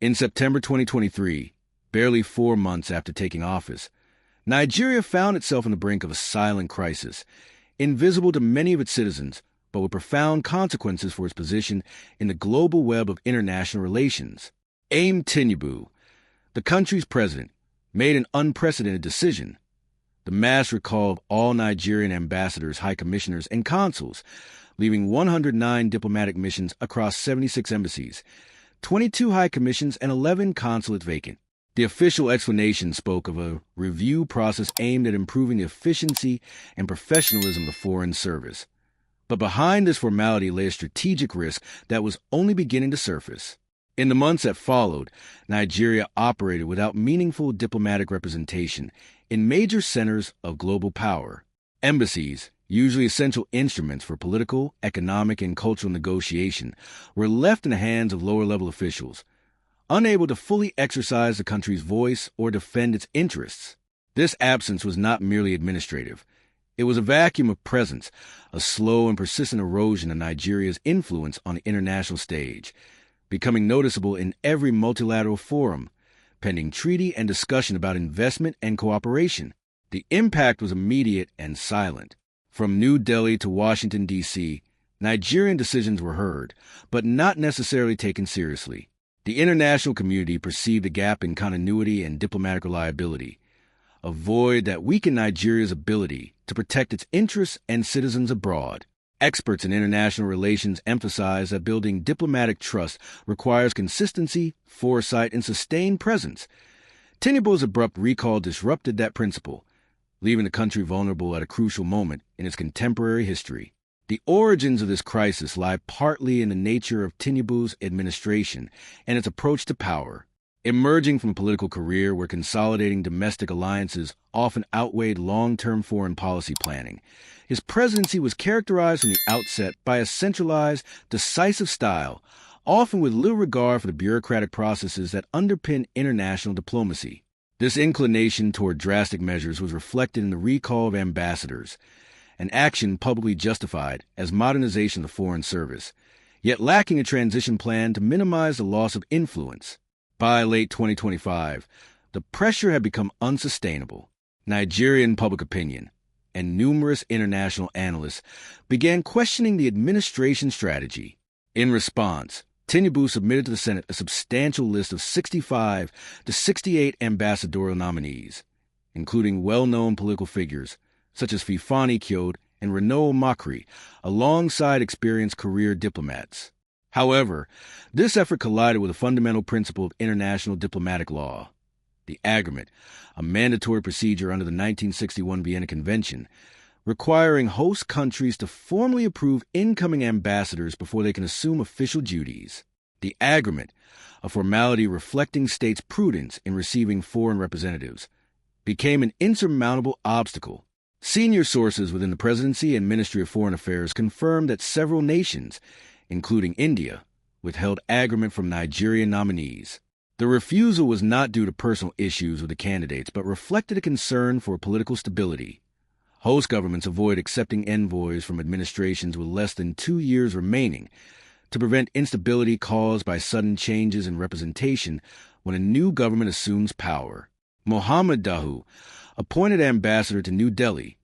In September 2023, barely 4 months after taking office, Nigeria found itself on the brink of a silent crisis, invisible to many of its citizens, but with profound consequences for its position in the global web of international relations. Amed Tinubu, the country's president, made an unprecedented decision. The mass recall of all Nigerian ambassadors, high commissioners, and consuls, leaving 109 diplomatic missions across 76 embassies, 22 high commissions, and 11 consulates vacant. The official explanation spoke of a review process aimed at improving the efficiency and professionalism of the foreign service. But behind this formality lay a strategic risk that was only beginning to surface. In the months that followed, Nigeria operated without meaningful diplomatic representation in major centers of global power. Embassies, usually essential instruments for political, economic, and cultural negotiation, were left in the hands of lower-level officials, unable to fully exercise the country's voice or defend its interests. This absence was not merely administrative. It was a vacuum of presence, a slow and persistent erosion of Nigeria's influence on the international stage, becoming noticeable in every multilateral forum, pending treaty and discussion about investment and cooperation. The impact was immediate and silent. From New Delhi to Washington, D.C., Nigerian decisions were heard, but not necessarily taken seriously. The international community perceived a gap in continuity and diplomatic reliability, a void that weakened Nigeria's ability to protect its interests and citizens abroad. Experts in international relations emphasize that building diplomatic trust requires consistency, foresight, and sustained presence. Tinubu's abrupt recall disrupted that principle, leaving the country vulnerable at a crucial moment in its contemporary history. The origins of this crisis lie partly in the nature of Tinubu's administration and its approach to power. Emerging from a political career where consolidating domestic alliances often outweighed long-term foreign policy planning, his presidency was characterized from the outset by a centralized, decisive style, often with little regard for the bureaucratic processes that underpin international diplomacy. This inclination toward drastic measures was reflected in the recall of ambassadors, an action publicly justified as modernization of the foreign service, yet lacking a transition plan to minimize the loss of influence. By late 2025, the pressure had become unsustainable. Nigerian public opinion and numerous international analysts began questioning the administration's strategy. In response, Tinubu submitted to the Senate a substantial list of 65 to 68 ambassadorial nominees, including well-known political figures such as Fifani Kyode and Renaud Makri, alongside experienced career diplomats. However, this effort collided with a fundamental principle of international diplomatic law. The agreement, a mandatory procedure under the 1961 Vienna Convention, requiring host countries to formally approve incoming ambassadors before they can assume official duties. The agreement, a formality reflecting states' prudence in receiving foreign representatives, became an insurmountable obstacle. Senior sources within the Presidency and Ministry of Foreign Affairs confirmed that several nations, including India, withheld agreement from Nigerian nominees. The refusal was not due to personal issues with the candidates, but reflected a concern for political stability. Host governments avoid accepting envoys from administrations with less than 2 years remaining to prevent instability caused by sudden changes in representation when a new government assumes power. Mohammed Dahu, appointed ambassador to New Delhi,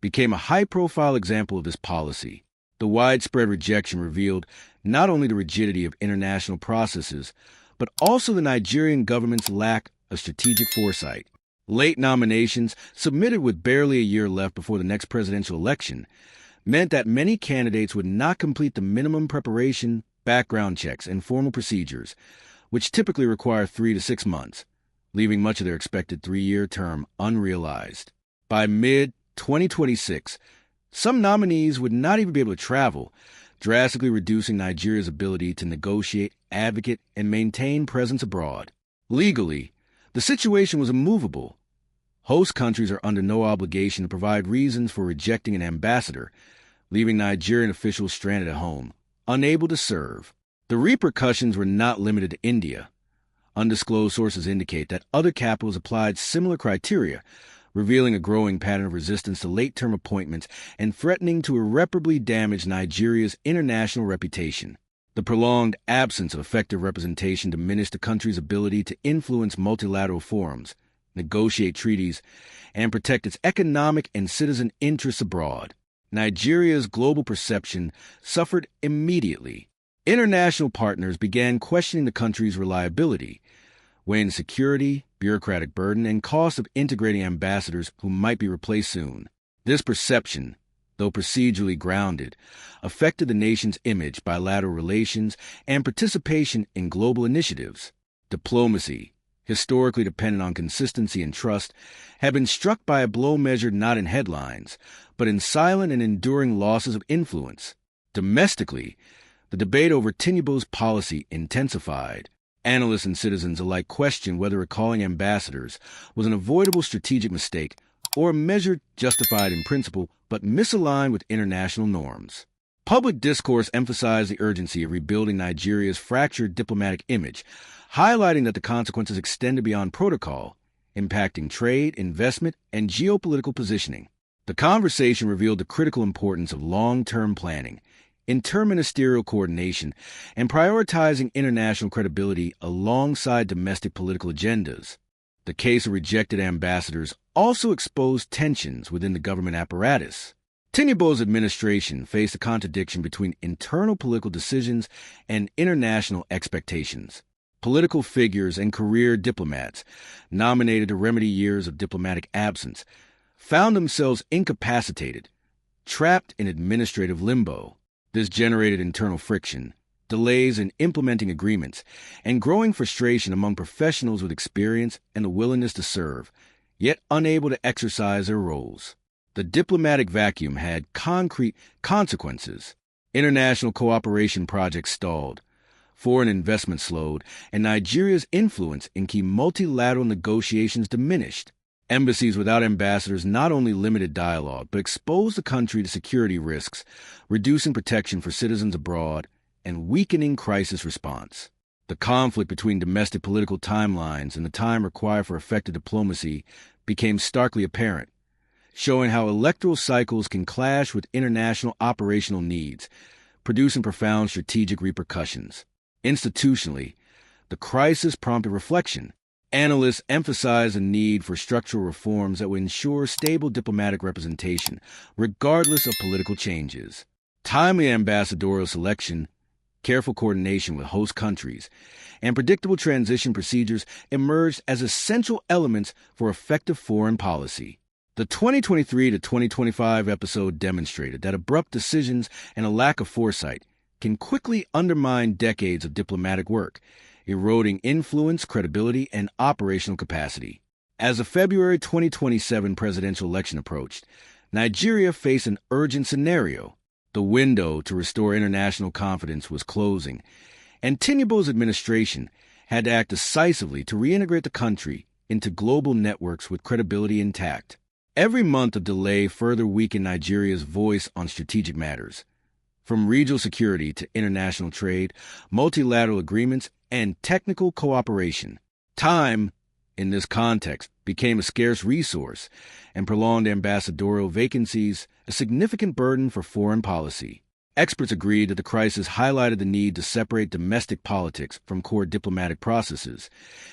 became a high-profile example of this policy. The widespread rejection revealed not only the rigidity of international processes, but also the Nigerian government's lack of strategic foresight. Late nominations, submitted with barely a year left before the next presidential election, meant that many candidates would not complete the minimum preparation, background checks, and formal procedures, which typically require 3 to 6 months, leaving much of their expected 3-year term unrealized. By mid-2026, some nominees would not even be able to travel, drastically reducing Nigeria's ability to negotiate, advocate, and maintain presence abroad. Legally, the situation was immovable. Host countries are under no obligation to provide reasons for rejecting an ambassador, leaving Nigerian officials stranded at home, unable to serve. The repercussions were not limited to India. Undisclosed sources indicate that other capitals applied similar criteria, revealing a growing pattern of resistance to late-term appointments and threatening to irreparably damage Nigeria's international reputation. The prolonged absence of effective representation diminished the country's ability to influence multilateral forums, negotiate treaties, and protect its economic and citizen interests abroad. Nigeria's global perception suffered immediately. International partners began questioning the country's reliability, weighing security, bureaucratic burden, and cost of integrating ambassadors who might be replaced soon. This perception, though procedurally grounded, affected the nation's image, bilateral relations, and participation in global initiatives. Diplomacy, historically dependent on consistency and trust, had been struck by a blow measured not in headlines, but in silent and enduring losses of influence. Domestically, the debate over Tinubu's policy intensified. Analysts and citizens alike questioned whether recalling ambassadors was an avoidable strategic mistake or a measure justified in principle but misaligned with international norms. Public discourse emphasized the urgency of rebuilding Nigeria's fractured diplomatic image, highlighting that the consequences extended beyond protocol, impacting trade, investment, and geopolitical positioning. The conversation revealed the critical importance of long-term planning, interministerial coordination, and prioritizing international credibility alongside domestic political agendas. The case of rejected ambassadors also exposed tensions within the government apparatus. Tinubu's administration faced a contradiction between internal political decisions and international expectations. Political figures and career diplomats, nominated to remedy years of diplomatic absence, found themselves incapacitated, trapped in administrative limbo. This generated internal friction, delays in implementing agreements, and growing frustration among professionals with experience and the willingness to serve, yet unable to exercise their roles. The diplomatic vacuum had concrete consequences. International cooperation projects stalled, foreign investment slowed, and Nigeria's influence in key multilateral negotiations diminished. Embassies without ambassadors not only limited dialogue, but exposed the country to security risks, reducing protection for citizens abroad and weakening crisis response. The conflict between domestic political timelines and the time required for effective diplomacy became starkly apparent, showing how electoral cycles can clash with international operational needs, producing profound strategic repercussions. Institutionally, the crisis prompted reflection. Analysts emphasize the need for structural reforms that would ensure stable diplomatic representation, regardless of political changes. Timely ambassadorial selection, careful coordination with host countries, and predictable transition procedures emerged as essential elements for effective foreign policy. The 2023 to 2025 episode demonstrated that abrupt decisions and a lack of foresight can quickly undermine decades of diplomatic work, eroding influence, credibility, and operational capacity. As the February 2027 presidential election approached, Nigeria faced an urgent scenario. The window to restore international confidence was closing, and Tinubu's administration had to act decisively to reintegrate the country into global networks with credibility intact. Every month of delay further weakened Nigeria's voice on strategic matters. From regional security to international trade, multilateral agreements, and technical cooperation. Time, in this context, became a scarce resource, and prolonged ambassadorial vacancies a significant burden for foreign policy. Experts agreed that the crisis highlighted the need to separate domestic politics from core diplomatic processes,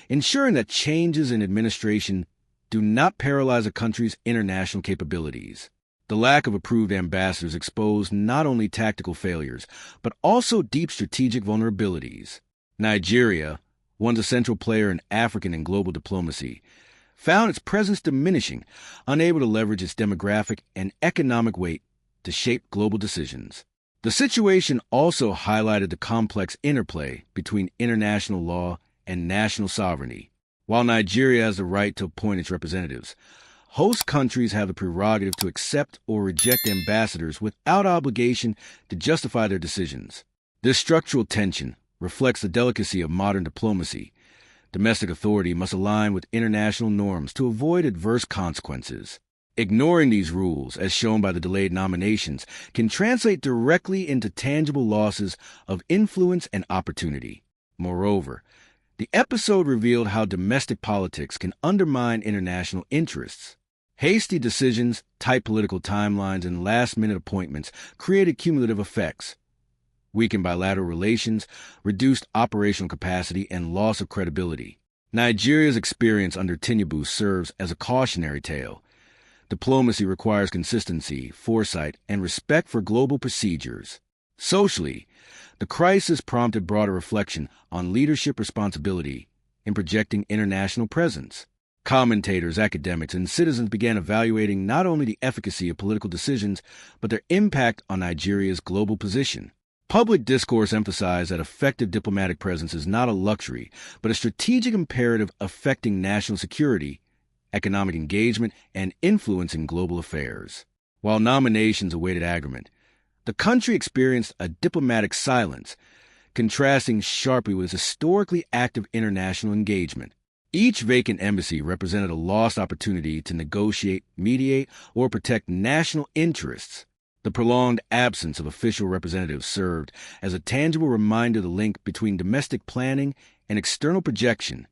ensuring that changes in administration do not paralyze a country's international capabilities. The lack of approved ambassadors exposed not only tactical failures, but also deep strategic vulnerabilities. Nigeria, once a central player in African and global diplomacy, found its presence diminishing, unable to leverage its demographic and economic weight to shape global decisions. The situation also highlighted the complex interplay between international law and national sovereignty. While Nigeria has the right to appoint its representatives, host countries have the prerogative to accept or reject ambassadors without obligation to justify their decisions. This structural tension reflects the delicacy of modern diplomacy. Domestic authority must align with international norms to avoid adverse consequences. Ignoring these rules, as shown by the delayed nominations, can translate directly into tangible losses of influence and opportunity. Moreover, the episode revealed how domestic politics can undermine international interests. Hasty decisions, tight political timelines, and last-minute appointments created cumulative effects. weakened bilateral relations, reduced operational capacity, and loss of credibility. Nigeria's experience under Tinubu serves as a cautionary tale. Diplomacy requires consistency, foresight, and respect for global procedures. Socially, the crisis prompted broader reflection on leadership responsibility in projecting international presence. Commentators, academics, and citizens began evaluating not only the efficacy of political decisions, but their impact on Nigeria's global position. Public discourse emphasized that effective diplomatic presence is not a luxury, but a strategic imperative affecting national security, economic engagement, and influence in global affairs. While nominations awaited agreement, the country experienced a diplomatic silence, contrasting sharply with its historically active international engagement. Each vacant embassy represented a lost opportunity to negotiate, mediate, or protect national interests. The prolonged absence of official representatives served as a tangible reminder of the link between domestic planning and external projection,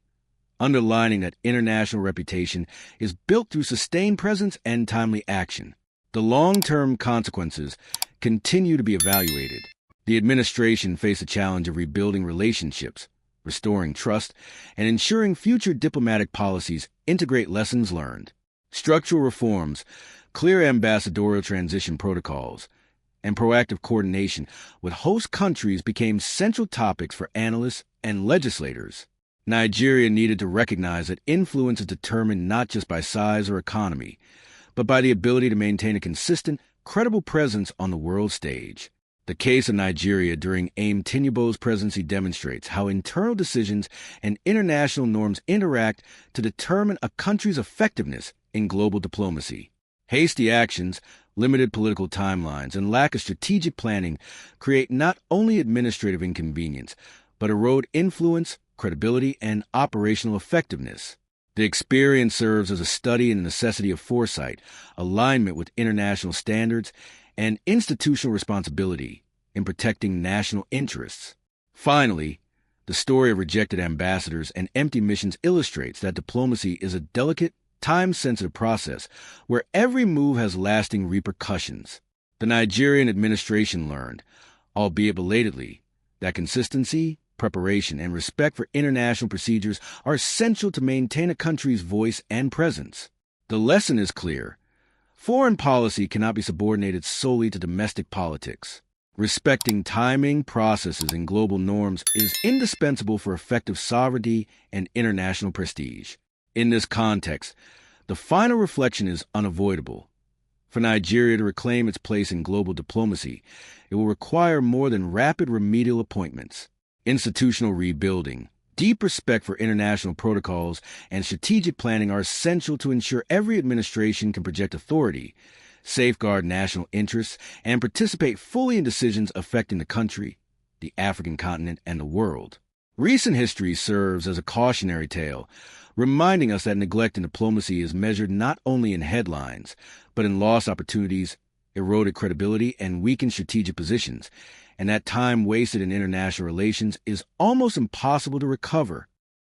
underlining that international reputation is built through sustained presence and timely action. The long-term consequences continue to be evaluated. The administration faced the challenge of rebuilding relationships, restoring trust, and ensuring future diplomatic policies integrate lessons learned. Structural reforms, clear ambassadorial transition protocols, and proactive coordination with host countries became central topics for analysts and legislators. Nigeria needed to recognize that influence is determined not just by size or economy, but by the ability to maintain a consistent, credible presence on the world stage. The case of Nigeria during Amed Tinubu's presidency demonstrates how internal decisions and international norms interact to determine a country's effectiveness in global diplomacy. Hasty actions, limited political timelines, and lack of strategic planning create not only administrative inconvenience, but erode influence, credibility, and operational effectiveness. The experience serves as a study in the necessity of foresight, alignment with international standards, and institutional responsibility in protecting national interests. Finally, the story of rejected ambassadors and empty missions illustrates that diplomacy is a delicate, time-sensitive process where every move has lasting repercussions. The Nigerian administration learned, albeit belatedly, that consistency, preparation, and respect for international procedures are essential to maintain a country's voice and presence. The lesson is clear. Foreign policy cannot be subordinated solely to domestic politics. Respecting timing, processes, and global norms is indispensable for effective sovereignty and international prestige. In this context, the final reflection is unavoidable. For Nigeria to reclaim its place in global diplomacy, it will require more than rapid remedial appointments. Institutional rebuilding, deep respect for international protocols, and strategic planning are essential to ensure every administration can project authority, safeguard national interests, and participate fully in decisions affecting the country, the African continent, and the world. Recent history serves as a cautionary tale, reminding us that neglect in diplomacy is measured not only in headlines, but in lost opportunities, eroded credibility, and weakened strategic positions, and that time wasted in international relations is almost impossible to recover.